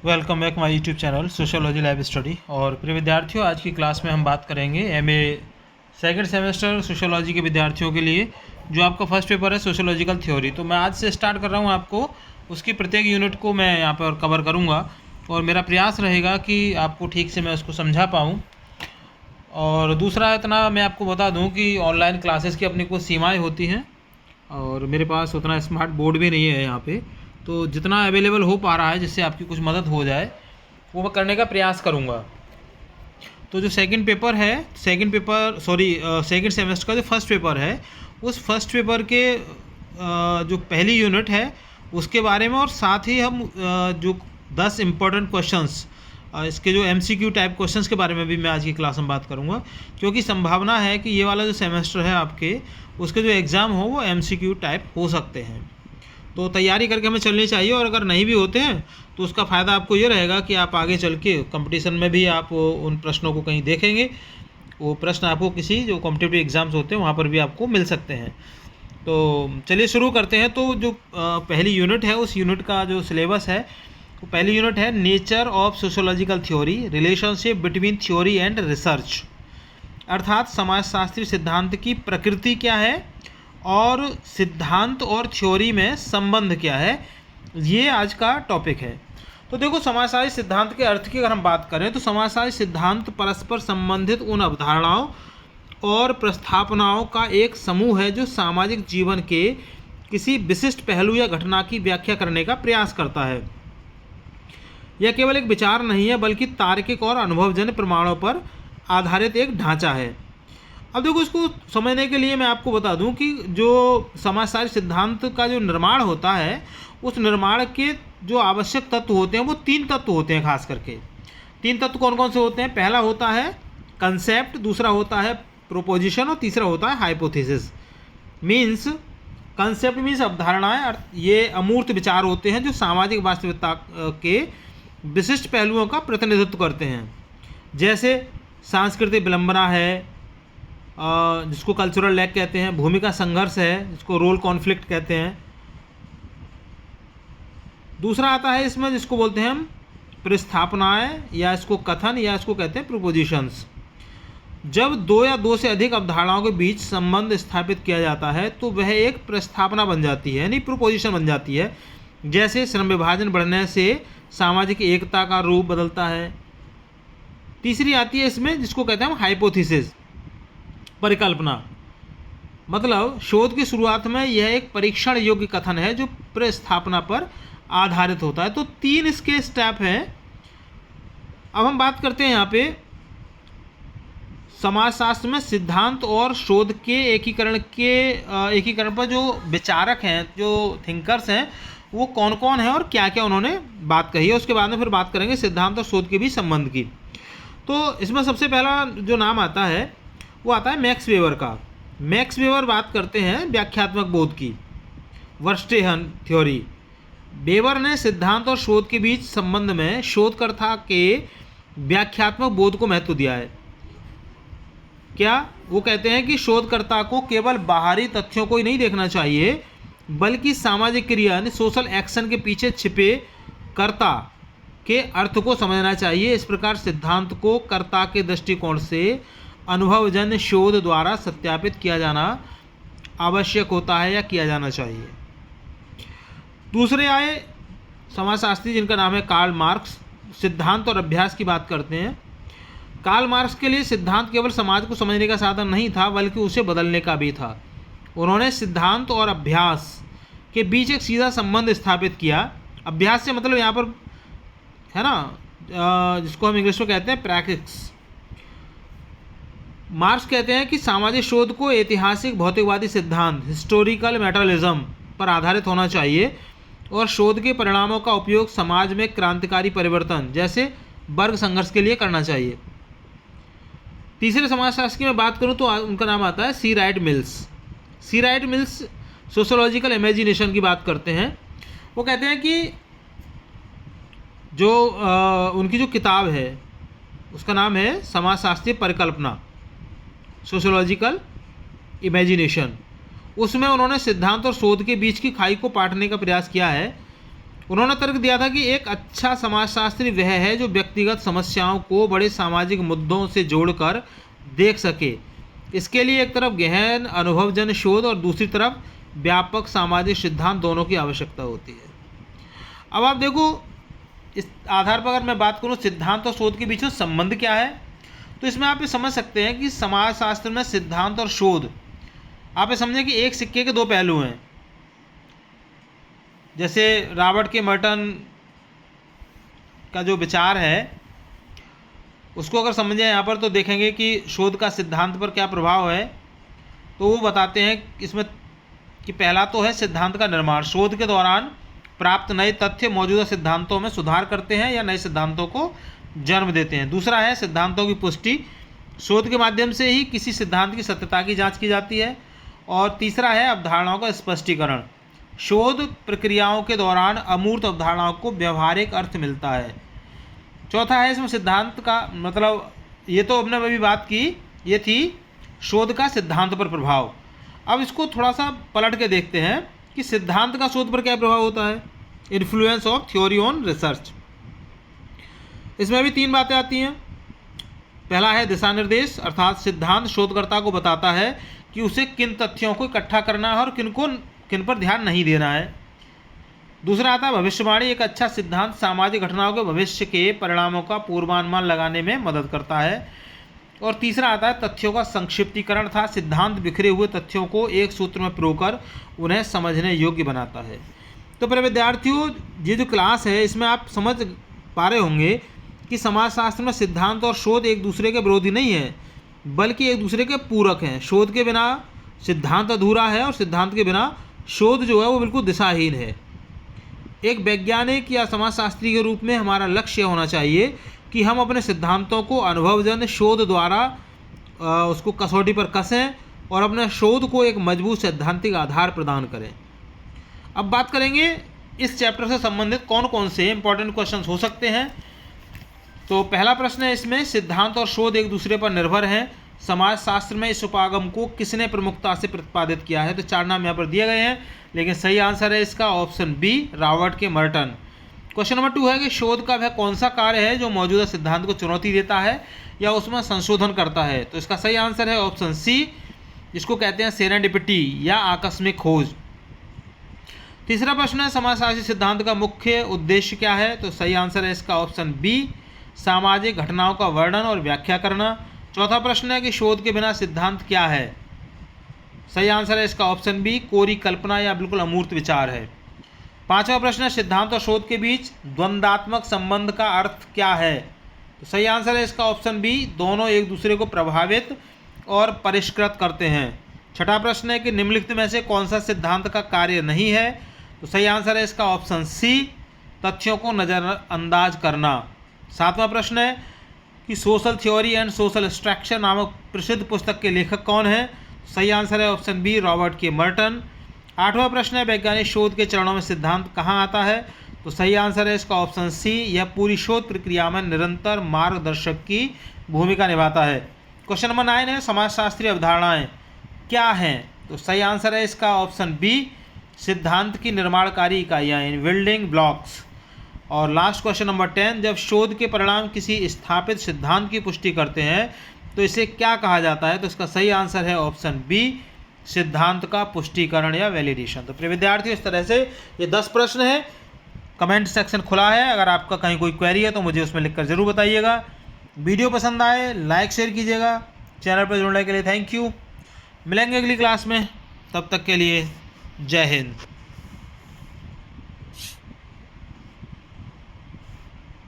Welcome back my YouTube channel sociology live study. और प्रिय विद्यार्थियों, आज की क्लास में हम बात करेंगे एमए सेकंड सेमेस्टर सोशियोलॉजी के विद्यार्थियों के लिए जो आपका फर्स्ट पेपर है सोशियोलॉजिकल थ्योरी। तो मैं आज से स्टार्ट कर रहा हूँ, आपको उसकी प्रत्येक यूनिट को मैं यहाँ पर कवर करूँगा और मेरा प्रयास रहेगा कि आपको ठीक से मैं उसको समझा पाऊँ। और दूसरा इतना मैं आपको बता दूँ कि ऑनलाइन क्लासेस की अपनी कुछ सीमाएँ होती हैं और मेरे पास उतना स्मार्ट बोर्ड भी नहीं है यहाँ पे, तो जितना अवेलेबल हो पा रहा है जिससे आपकी कुछ मदद हो जाए वो मैं करने का प्रयास करूँगा। तो जो सेकंड सेमेस्टर का जो फर्स्ट पेपर है, उस फर्स्ट पेपर के जो पहली यूनिट है उसके बारे में, और साथ ही हम जो 10 इम्पोर्टेंट क्वेश्चंस, इसके जो MCQ टाइप क्वेश्चंस के बारे में भी मैं आज की क्लास में बात करूंगा, क्योंकि संभावना है कि ये वाला जो सेमेस्टर है आपके, उसके जो एग्ज़ाम हो वो MCQ टाइप हो सकते हैं। तो तैयारी करके हमें चलनी चाहिए, और अगर नहीं भी होते हैं तो उसका फ़ायदा आपको ये रहेगा कि आप आगे चल के कंपटीशन में भी आप उन प्रश्नों को कहीं देखेंगे, वो प्रश्न आपको किसी जो कॉम्पिटिटिव एग्ज़ाम्स होते हैं वहाँ पर भी आपको मिल सकते हैं। तो चलिए शुरू करते हैं। तो जो पहली यूनिट है, उस यूनिट का जो सिलेबस है, वो पहली यूनिट है nature of sociological theory, relationship between theory and research, अर्थात समाजशास्त्री सिद्धांत की प्रकृति क्या है और सिद्धांत और थ्योरी में संबंध क्या है, ये आज का टॉपिक है। तो देखो, समाजशास्त्री सिद्धांत के अर्थ की अगर हम बात करें तो समाजशास्त्री सिद्धांत परस्पर संबंधित उन अवधारणाओं और प्रस्थापनाओं का एक समूह है जो सामाजिक जीवन के किसी विशिष्ट पहलू या घटना की व्याख्या करने का प्रयास करता है। यह केवल एक विचार नहीं है, बल्कि तार्किक और अनुभवजन्य प्रमाणों पर आधारित एक ढांचा है। अब देखो, इसको समझने के लिए मैं आपको बता दूं कि जो समाजशास्त्री सिद्धांत का जो निर्माण होता है, उस निर्माण के जो आवश्यक तत्व होते हैं वो 3 तत्व होते हैं। खास करके 3 तत्व कौन कौन से होते हैं? पहला होता है कंसेप्ट, दूसरा होता है प्रोपोजिशन, और तीसरा होता है हाइपोथेसिस। मीन्स कंसेप्ट मीन्स अवधारणाएं, ये अमूर्त विचार होते हैं जो सामाजिक वास्तविकता के विशिष्ट पहलुओं का प्रतिनिधित्व करते हैं। जैसे सांस्कृतिक विलंबना है, जिसको कल्चरल लैग कहते हैं, भूमिका संघर्ष है जिसको रोल कॉन्फ्लिक्ट कहते हैं। दूसरा आता है इसमें जिसको बोलते हैं हम प्रस्थापनाएं, या इसको कथन, या इसको कहते हैं प्रोपोजिशंस। जब 2 या 2 से अधिक अवधारणाओं के बीच संबंध स्थापित किया जाता है तो वह एक प्रस्थापना बन जाती है, यानी प्रोपोजिशन बन जाती है। जैसे श्रम विभाजन बढ़ने से सामाजिक एकता का रूप बदलता है। तीसरी आती है इसमें जिसको कहते हैं हम हाइपोथेसिस, परिकल्पना। मतलब शोध की शुरुआत में यह एक परीक्षण योग्य कथन है जो प्रस्थापना पर आधारित होता है। तो 3 इसके स्टेप हैं। अब हम बात करते हैं यहाँ पे समाजशास्त्र में सिद्धांत और शोध के एकीकरण पर जो विचारक हैं, जो थिंकर्स हैं, वो कौन कौन है और क्या क्या उन्होंने बात कही है। उसके बाद में फिर बात करेंगे सिद्धांत और शोध के भी संबंध की। तो इसमें सबसे पहला जो नाम आता है वो आता है मैक्स वेबर का। मैक्स वेबर बात करते हैं व्याख्यात्मक बोध की, वर्स्टेहन थ्योरी। वेबर ने सिद्धांत और शोध के बीच संबंध में शोधकर्ता के व्याख्यात्मक बोध को महत्व दिया है। क्या वो कहते हैं कि शोधकर्ता को केवल बाहरी तथ्यों को ही नहीं देखना चाहिए, बल्कि सामाजिक क्रिया यानी सोशल एक्शन के पीछे छिपे कर्ता के अर्थ को समझना चाहिए। इस प्रकार सिद्धांत को कर्ता के दृष्टिकोण से अनुभवजन्य शोध द्वारा सत्यापित किया जाना आवश्यक होता है या किया जाना चाहिए। दूसरे आए समाजशास्त्री जिनका नाम है कार्ल मार्क्स। सिद्धांत और अभ्यास की बात करते हैं। कार्ल मार्क्स के लिए सिद्धांत केवल समाज को समझने का साधन नहीं था, बल्कि उसे बदलने का भी था। उन्होंने सिद्धांत और अभ्यास के बीच एक सीधा संबंध स्थापित किया। अभ्यास से मतलब यहाँ पर है ना, जिसको हम इंग्लिश में कहते हैं प्रैक्टिस। मार्क्स कहते हैं कि सामाजिक शोध को ऐतिहासिक भौतिकवादी सिद्धांत, हिस्टोरिकल मेटरलिज्म पर आधारित होना चाहिए, और शोध के परिणामों का उपयोग समाज में क्रांतिकारी परिवर्तन जैसे वर्ग संघर्ष के लिए करना चाहिए। तीसरे समाजशास्त्र की मैं बात करूं तो उनका नाम आता है सी राइट मिल्स। सी राइट मिल्स सोशियोलॉजिकल इमेजिनेशन की बात करते हैं। वो कहते हैं कि जो उनकी जो किताब है उसका नाम है समाजशास्त्रीय परिकल्पना, सोशियोलॉजिकल इमेजिनेशन। उसमें उन्होंने सिद्धांत और शोध के बीच की खाई को पाटने का प्रयास किया है। उन्होंने तर्क दिया था कि एक अच्छा समाजशास्त्री वह है जो व्यक्तिगत समस्याओं को बड़े सामाजिक मुद्दों से जोड़कर देख सके। इसके लिए एक तरफ गहन अनुभवजन्य शोध और दूसरी तरफ व्यापक सामाजिक सिद्धांत दोनों की आवश्यकता होती है। अब आप देखो, इस आधार पर अगर मैं बात करूं सिद्धांत और शोध के बीच में संबंध क्या है, तो इसमें आप ये समझ सकते हैं कि समाजशास्त्र में सिद्धांत और शोध, आप ये समझें कि एक सिक्के के दो पहलू हैं। जैसे रॉबर्ट के मर्टन का जो विचार है उसको अगर समझें यहाँ पर, तो देखेंगे कि शोध का सिद्धांत पर क्या प्रभाव है। तो वो बताते हैं इसमें कि पहला तो है सिद्धांत का निर्माण। शोध के दौरान प्राप्त नए तथ्य मौजूदा सिद्धांतों में सुधार करते हैं या नए सिद्धांतों को जन्म देते हैं। दूसरा है सिद्धांतों की पुष्टि। शोध के माध्यम से ही किसी सिद्धांत की सत्यता की जांच की जाती है। और तीसरा है अवधारणाओं का स्पष्टीकरण। शोध प्रक्रियाओं के दौरान अमूर्त अवधारणाओं को व्यवहारिक अर्थ मिलता है। चौथा है इसमें सिद्धांत का मतलब, ये तो हमने अभी बात की, ये थी शोध का सिद्धांत पर प्रभाव। अब इसको थोड़ा सा पलट के देखते हैं कि सिद्धांत का शोध पर क्या प्रभाव होता है। Influence of theory on research, इसमें भी तीन बातें आती हैं। पहला है दिशा निर्देश, अर्थात सिद्धांत शोधकर्ता को बताता है कि उसे किन तथ्यों को इकट्ठा करना है और किन पर ध्यान नहीं देना है। दूसरा आता है भविष्यवाणी। एक अच्छा सिद्धांत सामाजिक घटनाओं के भविष्य के परिणामों का पूर्वानुमान लगाने में मदद करता है। और तीसरा आता है तथ्यों का संक्षिप्तीकरण था। सिद्धांत बिखरे हुए तथ्यों को एक सूत्र में पिरोकर उन्हें समझने योग्य बनाता है। तो प्रिय विद्यार्थियों, ये जो क्लास है इसमें आप समझ पा रहे होंगे कि समाजशास्त्र में सिद्धांत और शोध एक दूसरे के विरोधी नहीं है, बल्कि एक दूसरे के पूरक हैं। शोध के बिना सिद्धांत अधूरा है और सिद्धांत के बिना शोध जो है वो बिल्कुल दिशाहीन है। एक वैज्ञानिक या समाजशास्त्री के रूप में हमारा लक्ष्य होना चाहिए कि हम अपने सिद्धांतों को अनुभवजन्य शोध द्वारा उसको कसौटी पर कसें और अपने शोध को एक मजबूत सैद्धांतिक आधार प्रदान करें। अब बात करेंगे इस चैप्टर से संबंधित कौन कौन से इंपॉर्टेंट क्वेश्चंस हो सकते हैं। तो पहला प्रश्न है इसमें, सिद्धांत और शोध एक दूसरे पर निर्भर हैं। समाजशास्त्र में इस उपागम को किसने प्रमुखता से प्रतिपादित किया है। तो चार नाम यहाँ पर दिए गए हैं, लेकिन सही आंसर है इसका ऑप्शन बी, रॉबर्ट के मर्टन। क्वेश्चन नंबर 2 है कि शोध का वह कौन सा कार्य है जो मौजूदा सिद्धांत को चुनौती देता है या उसमें संशोधन करता है। तो इसका सही आंसर है ऑप्शन सी, जिसको कहते हैं सेरेंडिपिटी या आकस्मिक खोज। तीसरा प्रश्न है समाजशास्त्री सिद्धांत का मुख्य उद्देश्य क्या है। तो सही आंसर है इसका ऑप्शन बी, सामाजिक घटनाओं का वर्णन और व्याख्या करना। चौथा प्रश्न है कि शोध के बिना सिद्धांत क्या है। सही आंसर है इसका ऑप्शन बी, कोरी कल्पना या बिल्कुल अमूर्त विचार है। पांचवा प्रश्न है सिद्धांत और शोध के बीच द्वंद्वात्मक संबंध का अर्थ क्या है। तो सही आंसर है इसका ऑप्शन बी, दोनों एक दूसरे को प्रभावित और परिष्कृत करते हैं। छठा प्रश्न है कि निम्नलिखित में से कौन सा सिद्धांत का कार्य नहीं है। तो सही आंसर है इसका ऑप्शन सी, तथ्यों को नज़रअंदाज करना। सातवां प्रश्न है कि social theory and social structure नामक प्रसिद्ध पुस्तक के लेखक कौन हैं। सही आंसर है ऑप्शन बी, रॉबर्ट के मर्टन। आठवां प्रश्न है वैज्ञानिक शोध के चरणों में सिद्धांत कहाँ आता है। तो सही आंसर है इसका ऑप्शन सी, यह पूरी शोध प्रक्रिया में निरंतर मार्गदर्शक की भूमिका निभाता है। क्वेश्चन नंबर 9 है समाजशास्त्रीय अवधारणाएं क्या हैं। तो सही आंसर है इसका ऑप्शन बी, सिद्धांत की निर्माणकारी इकाइयाँ इन बिल्डिंग ब्लॉक्स। और लास्ट क्वेश्चन नंबर 10, जब शोध के परिणाम किसी स्थापित सिद्धांत की पुष्टि करते हैं तो इसे क्या कहा जाता है। तो इसका सही आंसर है ऑप्शन बी, सिद्धांत का पुष्टिकरण या वैलिडेशन। तो प्रिय विद्यार्थियों, इस तरह से ये 10 प्रश्न हैं। कमेंट सेक्शन खुला है, अगर आपका कहीं कोई क्वेरी है तो मुझे उसमें लिखकर ज़रूर बताइएगा। वीडियो पसंद आए लाइक शेयर कीजिएगा। चैनल पर जुड़ने के लिए थैंक यू। मिलेंगे अगली क्लास में, तब तक के लिए जय हिंद।